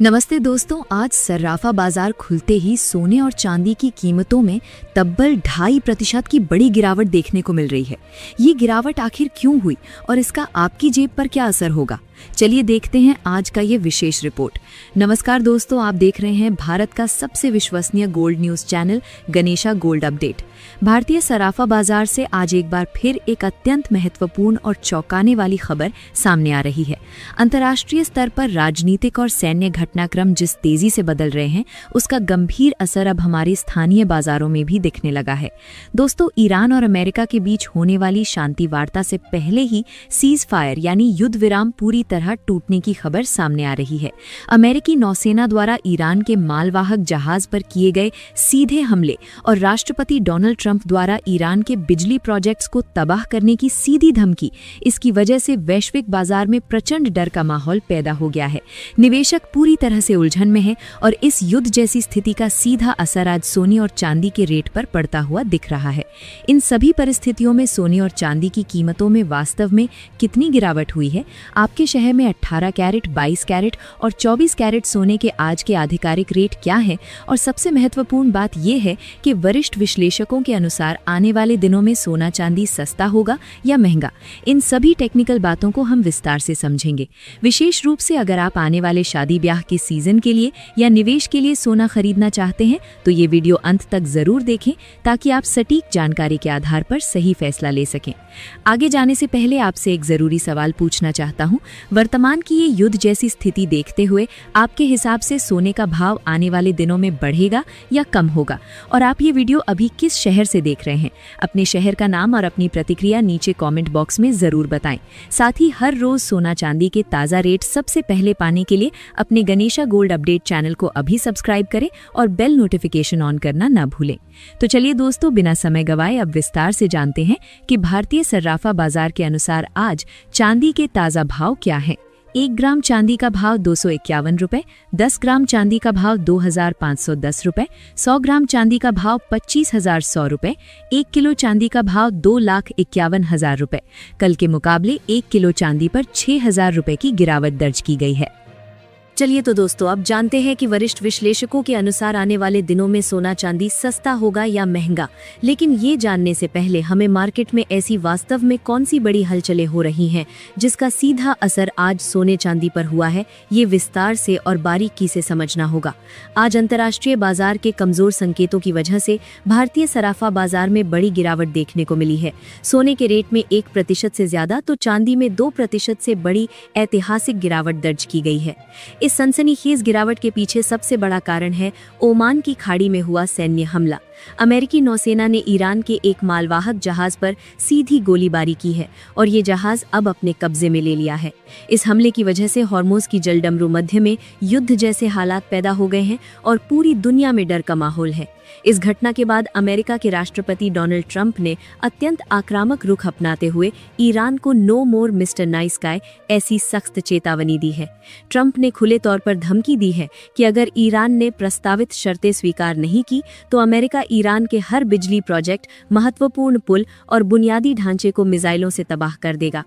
नमस्ते दोस्तों, आज सर्राफा बाजार खुलते ही सोने और चांदी की कीमतों में तब्बल 2.5% की बड़ी गिरावट देखने को मिल रही है। ये गिरावट आखिर क्यों हुई और इसका आपकी जेब पर क्या असर होगा? चलिए देखते हैं आज का ये विशेष रिपोर्ट। नमस्कार दोस्तों, आप देख रहे हैं भारत का सबसे विश्वसनीय gold news channel Ganesha gold update. भारतीय सराफा बाजार से आज एक बार फिर एक अत्यंत महत्वपूर्ण और चौंकाने वाली खबर सामने आ रही है। अंतर्राष्ट्रीय स्तर पर राजनीतिक और सैन्य घटनाक्रम जिस तेजी से बदल रहे हैं, उसका गंभीर असर अब हमारे स्थानीय बाजारों में भी दिखने लगा है। दोस्तों, ईरान और अमेरिका के बीच होने वाली शांति वार्ता से पहले ही सीज फायर यानी युद्ध विराम पूरी तरह टूटने की खबर सामने आ रही है। अमेरिकी नौसेना द्वारा ईरान के मालवाहक जहाज पर किए गए सीधे हमले और राष्ट्रपति डोनाल्ड ट्रंप द्वारा ईरान के बिजली प्रोजेक्ट्स को तबाह करने की सीधी धमकी, इसकी वजह से वैश्विक बाजार में प्रचंड डर का माहौल पैदा हो गया है। निवेशक पूरी तरह से उलझन में हैं और इस युद्ध जैसी स्थिति का सीधा असर आज सोने और चांदी के रेट पर पड़ता हुआ दिख रहा है। इन सभी परिस्थितियों में सोने और चांदी की कीमतों में वास्तव में कितनी गिरावट हुई है? आपके शहर में 18 कैरेट, 22 कैरेट और 24 कैरेट सोने के आज के आधिकारिक रेट क्या हैं? और सबसे महत्वपूर्ण बात यह है कि वरिष्ठ विश्लेषकों के अनुसार आने वाले दिनों में सोना चांदी सस्ता होगा या महंगा? इन सभी टेक्निकल बातों को हम विस्तार से समझेंगे। विशेष रूप से अगर आप आने वाले शादी ब्याह के सीजन के लिए या निवेश के लिए सोना खरीदना चाहते हैं तो ये वीडियो अंत तक जरूर देखें ताकि आप सटीक जानकारी के आधार पर सही फैसला ले सकें। आगे जाने से पहले आपसे एक जरूरी सवाल पूछना चाहता हूं। वर्तमान की ये युद्ध जैसी स्थिति देखते हुए आपके हिसाब से सोने का भाव आने वाले दिनों में बढ़ेगा या कम होगा? और आप ये वीडियो अभी किस शहर से देख रहे हैं? अपने शहर का नाम और अपनी प्रतिक्रिया नीचे कमेंट बॉक्स में जरूर बताएं। साथ ही हर रोज सोना चांदी के ताज़ा रेट सबसे पहले पाने के लिए अपने गणेशा गोल्ड अपडेट चैनल को अभी सब्सक्राइब करें और बेल नोटिफिकेशन ऑन करना ना भूलें। तो चलिए दोस्तों, बिना समय गवाए अब विस्तार से जानते हैं कि भारतीय सर्राफा बाजार के अनुसार आज चांदी के ताज़ा भाव क्या है। 1 ग्राम चांदी का भाव 251 रुपए, 10 ग्राम चांदी का भाव 2510 रुपए, 100 ग्राम चांदी का भाव 25,100 रुपए, 1 किलो चांदी का भाव 2,51,000 रुपए। कल के मुकाबले 1 किलो चांदी पर 6,000 रुपए की गिरावट दर्ज की गई है। चलिए तो दोस्तों, अब जानते हैं कि वरिष्ठ विश्लेषकों के अनुसार आने वाले दिनों में सोना चांदी सस्ता होगा या महंगा। लेकिन ये जानने से पहले हमें मार्केट में ऐसी वास्तव में कौन सी बड़ी हलचलें हो रही हैं जिसका सीधा असर आज सोने चांदी पर हुआ है, ये विस्तार से और बारीकी से समझना होगा। आज अंतर्राष्ट्रीय बाजार के कमजोर संकेतों की वजह से भारतीय सराफा बाजार में बड़ी गिरावट देखने को मिली है। सोने के रेट में 1% से ज्यादा तो चांदी में 2% से बड़ी ऐतिहासिक गिरावट दर्ज की गई है। इस सनसनीखेज गिरावट के पीछे सबसे बड़ा कारण है ओमान की खाड़ी में हुआ सैन्य हमला। अमेरिकी नौसेना ने ईरान के एक मालवाहक जहाज पर सीधी गोलीबारी की है और ये जहाज अब अपने कब्जे में ले लिया है। इस हमले की वजह से हॉर्मुज़ की जलडमरू मध्य में युद्ध जैसे हालात पैदा हो गए हैं और पूरी दुनिया में डर का माहौल है। इस घटना के बाद अमेरिका के राष्ट्रपति डोनाल्ड ट्रंप ने अत्यंत आक्रामक रुख अपनाते हुए ईरान को नो मोर मिस्टर नाइस गाय ऐसी सख्त चेतावनी दी है। ट्रंप ने खुले तौर पर धमकी दी है कि अगर ईरान ने प्रस्तावित शर्तें स्वीकार नहीं की तो अमेरिका ईरान के हर बिजली प्रोजेक्ट, महत्वपूर्ण पुल और बुनियादी ढांचे को मिसाइलों से तबाह कर देगा।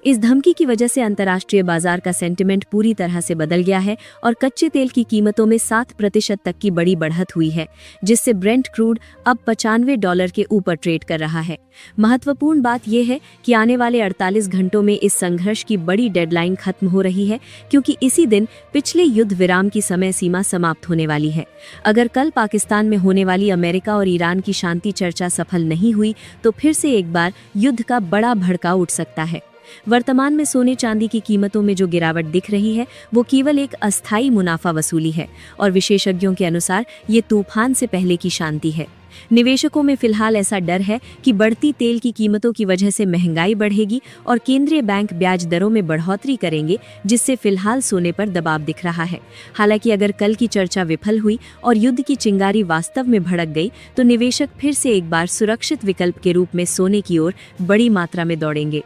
इस धमकी की वजह से अंतर्राष्ट्रीय बाजार का सेंटिमेंट पूरी तरह से बदल गया है और कच्चे तेल की कीमतों में 7% तक की बड़ी बढ़त हुई है, जिससे ब्रेंट क्रूड अब $95 के ऊपर ट्रेड कर रहा है। महत्वपूर्ण बात यह है कि आने वाले 48 घंटों में इस संघर्ष की बड़ी डेडलाइन खत्म हो रही है, क्योंकि इसी दिन पिछले युद्ध विराम की समय सीमा समाप्त होने वाली है। अगर कल पाकिस्तान में होने वाली अमेरिका और ईरान की शांति चर्चा सफल नहीं हुई तो फिर से एक बार युद्ध का बड़ा भड़काव उठ सकता है। वर्तमान में सोने चांदी की कीमतों में जो गिरावट दिख रही है वो केवल एक अस्थायी मुनाफा वसूली है और विशेषज्ञों के अनुसार ये तूफान से पहले की शांति है। निवेशकों में फिलहाल ऐसा डर है कि बढ़ती तेल की कीमतों की वजह से महंगाई बढ़ेगी और केंद्रीय बैंक ब्याज दरों में बढ़ोतरी करेंगे, जिससे फिलहाल सोने पर दबाव दिख रहा है। हालांकि अगर कल की चर्चा विफल हुई और युद्ध की चिंगारी वास्तव में भड़क गई तो निवेशक फिर से एक बार सुरक्षित विकल्प के रूप में सोने की ओर बड़ी मात्रा में दौड़ेंगे।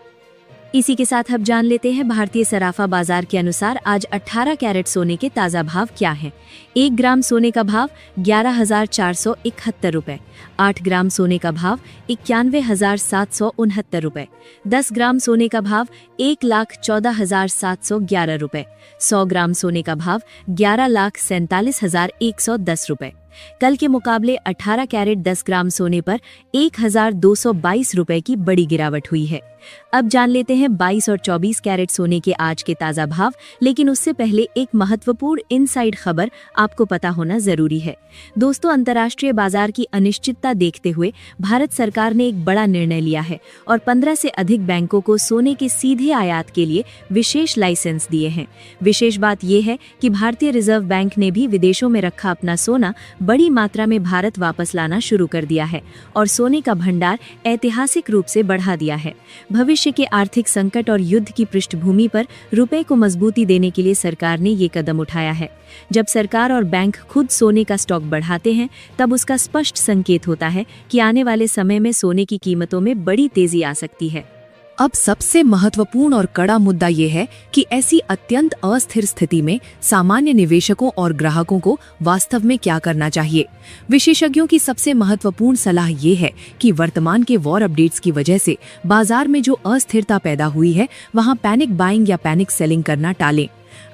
इसी के साथ अब जान लेते हैं भारतीय सराफा बाजार के अनुसार आज 18 कैरेट सोने के ताज़ा भाव क्या हैं। 1 ग्राम सोने का भाव 11,471 रुपए, 8 ग्राम सोने का भाव 91,769 रुपए, 10 ग्राम सोने का भाव 1,14,711 रुपए, 100 ग्राम सोने का भाव 11,47,110 रुपए। कल के मुकाबले 18 कैरेट 10 ग्राम सोने पर 1,222 रुपए की बड़ी गिरावट हुई है। अब जान लेते हैं 22 और 24 कैरेट सोने के आज के ताज़ा भाव, लेकिन उससे पहले एक महत्वपूर्ण इनसाइड खबर आपको पता होना जरूरी है। दोस्तों, अंतर्राष्ट्रीय बाजार की अनिश्चितता देखते हुए भारत सरकार ने एक बड़ा निर्णय लिया है और 15 से अधिक बैंकों को सोने के सीधे आयात के लिए विशेष लाइसेंस दिए हैं। विशेष बात यह है कि भारतीय रिजर्व बैंक ने भी विदेशों में रखा अपना सोना बड़ी मात्रा में भारत वापस लाना शुरू कर दिया है और सोने का भंडार ऐतिहासिक रूप से बढ़ा दिया है। भविष्य के आर्थिक संकट और युद्ध की पृष्ठभूमि पर रुपए को मजबूती देने के लिए सरकार ने ये कदम उठाया है। जब सरकार और बैंक खुद सोने का स्टॉक बढ़ाते हैं, तब उसका स्पष्ट संकेत होता है कि आने वाले समय में सोने की कीमतों में बड़ी तेजी आ सकती है। अब सबसे महत्वपूर्ण और कड़ा मुद्दा ये है कि ऐसी अत्यंत अस्थिर स्थिति में सामान्य निवेशकों और ग्राहकों को वास्तव में क्या करना चाहिए। विशेषज्ञों की सबसे महत्वपूर्ण सलाह ये है कि वर्तमान के वॉर अपडेट्स की वजह से बाजार में जो अस्थिरता पैदा हुई है, वहां पैनिक बाइंग या पैनिक सेलिंग करना टालें।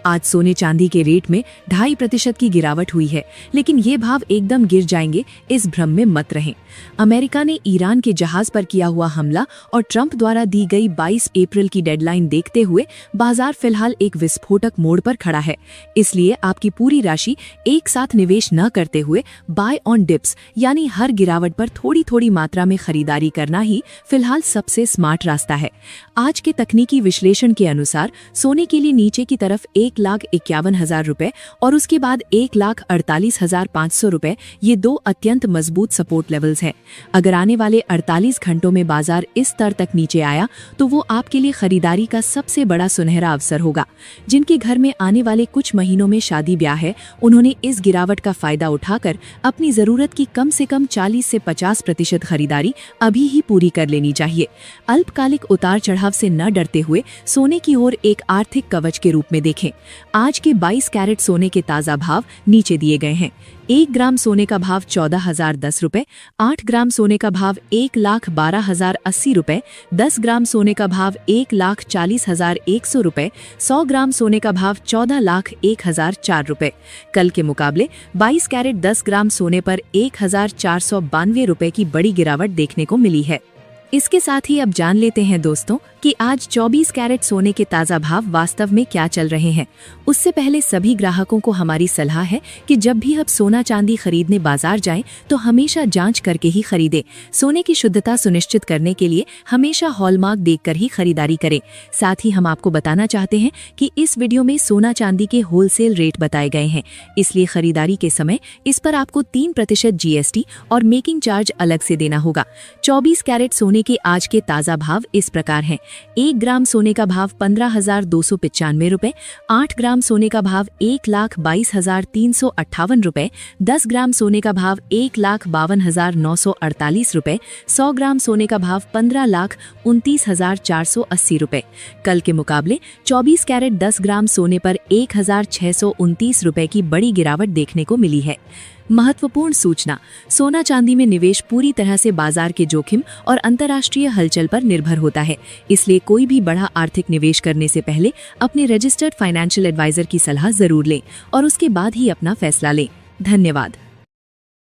आज सोने चांदी के रेट में 2.5% की गिरावट हुई है, लेकिन ये भाव एकदम गिर जाएंगे, इस भ्रम में मत रहें। अमेरिका ने ईरान के जहाज पर किया हुआ हमला और ट्रंप द्वारा दी गई 22 अप्रैल की डेडलाइन देखते हुए बाजार फिलहाल एक विस्फोटक मोड़ पर खड़ा है। इसलिए आपकी पूरी राशि एक साथ निवेश न करते हुए बाय ऑन डिप्स यानी हर गिरावट पर थोड़ी थोड़ी मात्रा में खरीदारी करना ही फिलहाल सबसे स्मार्ट रास्ता है। आज के तकनीकी विश्लेषण के अनुसार सोने के लिए नीचे की तरफ 1,51,000 रुपए और उसके बाद 1,48,500 रुपए, ये दो अत्यंत मजबूत सपोर्ट लेवल्स हैं। अगर आने वाले 48 घंटों में बाजार इस स्तर तक नीचे आया तो वो आपके लिए खरीदारी का सबसे बड़ा सुनहरा अवसर होगा। जिनके घर में आने वाले कुछ महीनों में शादी ब्याह है, उन्होंने इस गिरावट का फायदा उठाकर अपनी जरूरत की कम से कम 40 से 50% खरीदारी अभी ही पूरी कर लेनी चाहिए। अल्पकालिक उतार चढ़ाव से न डरते हुए सोने की ओर एक आर्थिक कवच के रूप में देखें। आज के 22 कैरेट सोने के ताजा भाव नीचे दिए गए हैं। 1 ग्राम सोने का भाव 14,010 रुपए, 8 ग्राम सोने का भाव 1,12,080 रुपए, 10 ग्राम सोने का भाव 1,40,100 रुपए, 100 ग्राम सोने का भाव 14,01,004 रुपए। कल के मुकाबले 22 कैरेट 10 ग्राम सोने पर 1,492 रुपए की बड़ी गिरावट देखने को मिली है। इसके साथ ही अब जान लेते हैं दोस्तों कि आज 24 कैरेट सोने के ताज़ा भाव वास्तव में क्या चल रहे हैं। उससे पहले सभी ग्राहकों को हमारी सलाह है कि जब भी आप सोना चांदी खरीदने बाजार जाएं तो हमेशा जांच करके ही खरीदें। सोने की शुद्धता सुनिश्चित करने के लिए हमेशा हॉलमार्क देखकर ही खरीदारी करें। साथ ही हम आपको बताना चाहते हैं कि इस वीडियो में सोना चांदी के होलसेल रेट बताए गए हैं, इसलिए खरीदारी के समय इस पर आपको 3% GST और मेकिंग चार्ज अलग से देना होगा। 24 कैरेट सोने के आज के ताजा भाव इस प्रकार हैं। 1 ग्राम सोने का भाव 15,295 रुपए, 8 ग्राम सोने का भाव 1,22,358 रुपए, 10 ग्राम सोने का भाव 1,52,948 रुपए, 100 ग्राम सोने का भाव 15,29,480 रुपए। कल के मुकाबले 24 कैरेट 10 ग्राम सोने पर 1,629 रुपए की बड़ी गिरावट देखने को मिली है। महत्वपूर्ण सूचना, सोना चांदी में निवेश पूरी तरह से बाजार के जोखिम और अंतर्राष्ट्रीय हलचल पर निर्भर होता है, इसलिए कोई भी बड़ा आर्थिक निवेश करने से पहले अपने रजिस्टर्ड फाइनेंशियल एडवाइजर की सलाह जरूर लें और उसके बाद ही अपना फैसला लें। धन्यवाद।